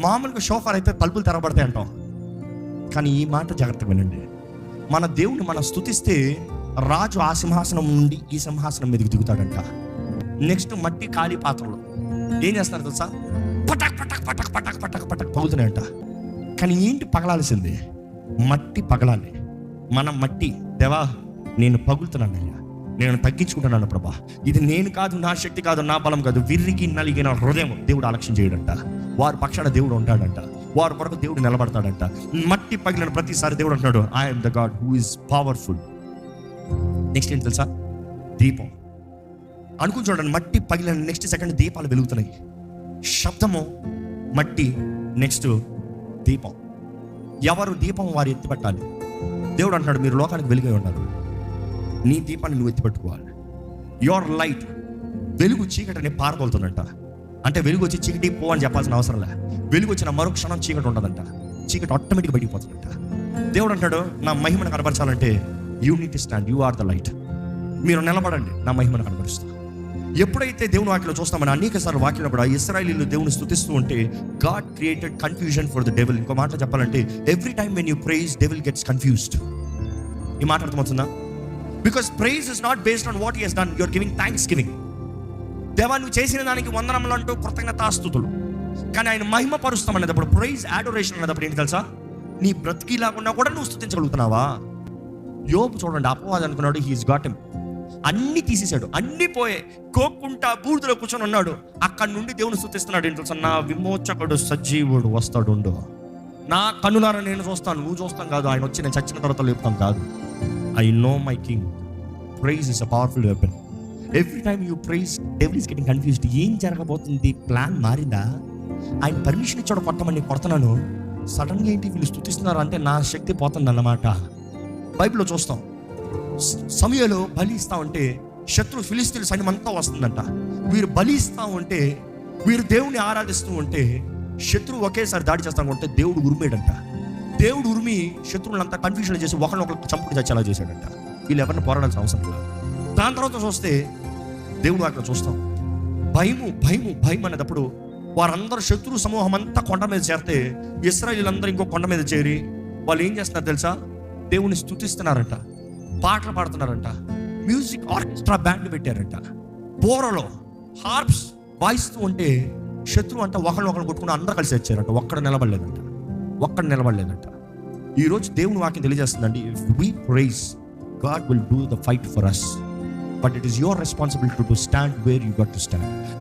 మామూలుగా షోఫార్ అయితే తలుపులు తెరబడతాయి అంటాం, కానీ ఈ మాట జాగ్రత్తగా వినండి. మన దేవుని మనం స్తుతిస్తే రాజు ఆ సింహాసనం నుండి ఈ సింహాసనం మీదకి దిగుతాడంట. నెక్స్ట్ మట్టి ఖాళీ పాత్రలు ఏం చేస్తారు తెలుసా? పటక్ పటక్ పటక్ పటక్ పటక్ పటక్ పగులుతున్నాయంట. కానీ ఏంటి పగలాల్సింది? మట్టి పగలాలి. మనం మట్టి, దేవా నేను పగులుతున్నానయ్యా, నేను తగ్గించుకుంటున్నాను ప్రభా, ఇది నేను కాదు, నా శక్తి కాదు, నా బలం కాదు, విరిగి నలిగిన హృదయం దేవుడు ఆలక్ష్యం చేయడంట. వారి పక్షాన దేవుడు ఉంటాడంట, వారి కొరకు దేవుడు నిలబడతాడంట. మట్టి పగిలిన ప్రతిసారి దేవుడు అంటున్నాడు, I'm the God who is powerful. Next ఏం తెలుసా? దీపం. అనుకుని చూడండి, మట్టి పగిలిన నెక్స్ట్ సెకండ్ దీపాలు వెలుగుతున్నాయి. శబ్దము, మట్టి, నెక్స్ట్ దీపం. ఎవరు దీపం వారు ఎత్తిపెట్టాలి. దేవుడు అంటున్నాడు, మీరు లోకానికి వెలుగై ఉన్నారు, నీ దీపాన్ని నువ్వు ఎత్తిపెట్టుకోవాలి. Your light. వెలుగు చీకటిని పారదోలుతుందంట. అంటే వెలుగు వచ్చి చీకటి పో అని చెప్పాల్సిన అవసరం లే. వెలుగు వచ్చిన మరో క్షణం చీకటి ఉండదంట. చీకటి ఆటోమేటిక్ బయటికి పోతుందంట. దేవుడు అంటాడు, నా మహిమను కనపరచాలంటే you need to stand, you are the light. మీరు నిలబడండి, నా మహిమను కనపరుస్తా. ఎప్పుడైతే దేవుని వాక్యలో చూస్తామని అనేక సార్లు వాక్యంలో కూడా ఇశ్రాయేలీయులు దేవుని స్తుతిస్తూ ఉంటే God created confusion for the devil. ఇంకో మాట చెప్పాలంటే every time when you praise devil gets confused. ఈ మాట అర్థమవుతుందా? Because praise is not based on what he has done, you are giving thanksgiving. దేవా నువ్వు చేసిన దానికి వందనములు అంటూ కృతజ్ఞతాస్తుతులు. కానీ ఆయన మహిమ పరుస్తాం అనేటప్పుడు, ప్రైజ్ అడోరేషన్ అనేటప్పుడు ఏంటి తెలుసా? నీ బ్రతికి లేకుండా కూడా నువ్వు స్తుతించగలుగుతున్నావా? యోబు చూడండి, అపవాది అనుకున్నాడు, హీస్ గాట్ హిమ్. అన్ని తీసేశాడు, అన్ని పోయే, కోక్కుంటా బూడిదలో కూర్చొని ఉన్నాడు. అక్కడి నుండి దేవుని స్తుతిస్తున్నాడు. ఏంటి తెలుసా? నా విమోచకుడు సజీవుడు వస్తాడు, నా కన్నులారా నేను చూస్తాను, నువ్వు చూస్తాం కాదు, ఆయన వచ్చి నేను చచ్చిన తర్వాత లేపుతాం కాదు. I know my king. Praise is a powerful weapon. Every time you praise devil is getting confused. ఏం జరగబోతుంది? ప్లాన్ మారిందా? ఆయన పర్మిషన్ ఇచ్చాడు కొట్టమని కొడుతున్నాను, సడన్గా ఏంటి వీళ్ళు స్తుతిస్తున్నారు అంటే నా శక్తి పోతుంది అన్నమాట. బైబిల్లో చూస్తాం, సమయంలో బలి ఇస్తా ఉంటే శత్రు ఫిలిస్తీన్ల సైన్యం అంతా వస్తుందంట. వీరు బలి ఇస్తా ఉంటే, వీరు దేవుని ఆరాధిస్తూ ఉంటే శత్రువు ఒకేసారి దాడి చేస్తా ఉంటే దేవుడు ఉరిమేడంట. దేవుడు ఉరిమి శత్రువులంతా కన్ఫ్యూజన్ చేసి ఒకరినొకరికి చంపుకు చచ్చేలా చేశాడంట. వీళ్ళు ఎవరిని పోరాడాల్సిన అవసరం లేదు. దాని తర్వాత చూస్తే దేవుడు అక్కడ చూస్తాం, భయము భయము భయం అనేటప్పుడు వారందరూ శత్రు సమూహం అంతా కొండ మీద చేరితే ఇశ్రాయేలీయులందరూ ఇంకో కొండ మీద చేరి వాళ్ళు ఏం చేస్తున్నారు తెలుసా? దేవుని స్తుతిస్తున్నారంట, పాటలు పాడుతున్నారంట, మ్యూజిక్ ఆర్కెస్ట్రా బ్యాండ్ పెట్టారంట, బోరలో హార్ప్స్ వాయిస్తూ ఉంటే శత్రువు అంట ఒకరిని కొట్టుకుని అందరూ కలిసి వచ్చారంట. ఒక్కడ నిలబడలేదంట. ఈరోజు దేవుని వాక్యం తెలియజేస్తుందండి, if we praise God will do the fight for us, but it is your responsibility to stand where you got to stand.